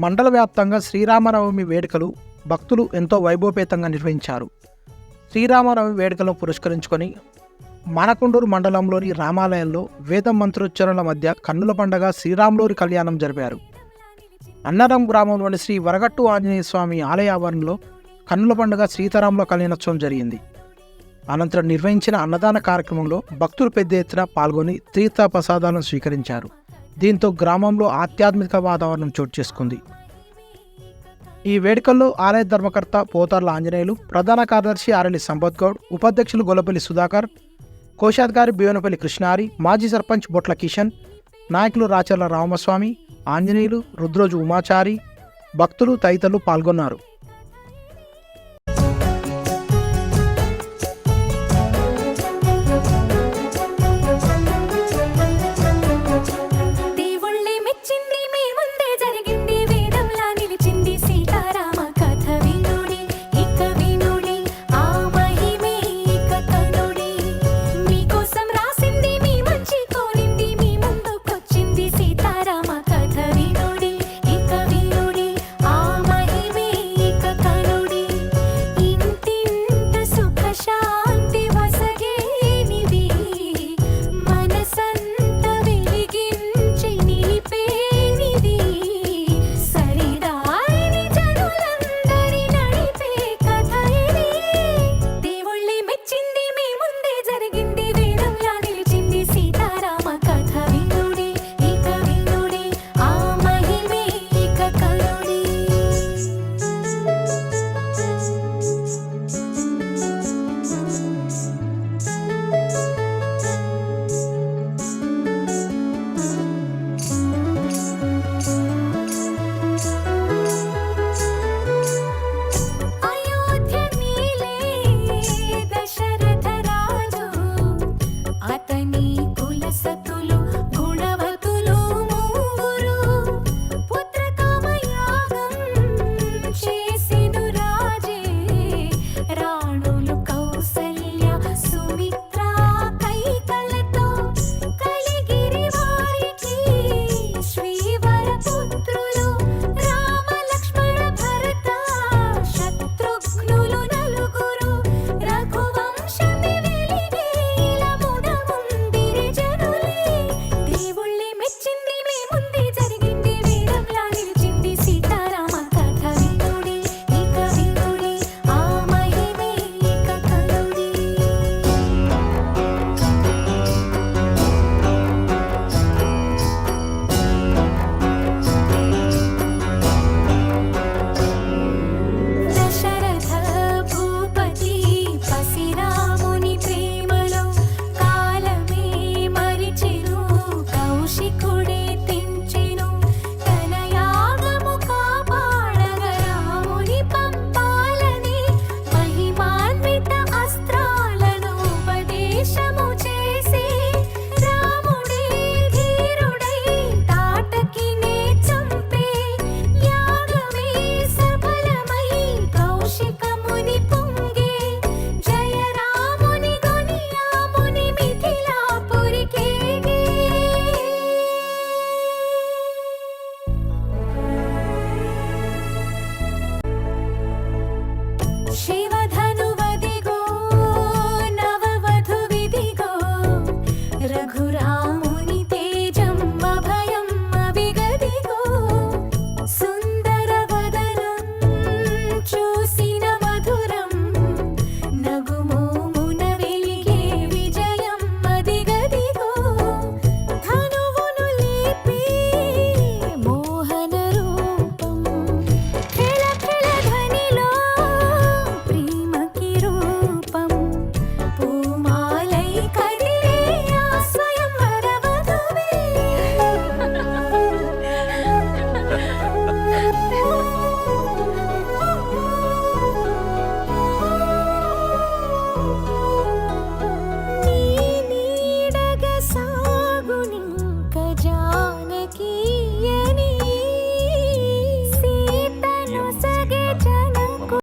మండల వ్యాప్తంగా శ్రీరామనవమి వేడుకలు భక్తులు ఎంతో వైభవపేతంగా నిర్వహించారు. శ్రీరామనవమి వేడుకలను పురస్కరించుకొని మానకొండూరు మండలంలోని రామాలయంలో వేద మంత్రోచ్చరణల మధ్య కన్నుల పండగ శ్రీరాములూరి కళ్యాణం జరిపారు. అన్నారం గ్రామంలోని శ్రీ వరగట్టు ఆంజనేయ స్వామి ఆలయ ఆవరణలో కన్నుల పండుగ సీతారాముల కళ్యాణోత్సవం జరిగింది. అనంతరం నిర్వహించిన అన్నదాన కార్యక్రమంలో భక్తులు పెద్ద ఎత్తున పాల్గొని తీర్థ ప్రసాదాలను స్వీకరించారు. దీంతో గ్రామంలో ఆధ్యాత్మిక వాతావరణం చోటు చేసుకుంది. ఈ వేడుకల్లో ఆలయ ధర్మకర్త పోతార్ల ఆంజనేయులు, ప్రధాన కార్యదర్శి ఆరెల్లి సంపత్ గౌడ్, ఉపాధ్యక్షులు గొల్లపల్లి సుధాకర్, కోశాధికారి బియోనపల్లి కృష్ణారి, మాజీ సర్పంచ్ బొట్ల కిషన్, నాయకులు రాచర్ల రామస్వామి, ఆంజనేయులు, రుద్రోజు ఉమాచారి, భక్తులు తదితరులు పాల్గొన్నారు.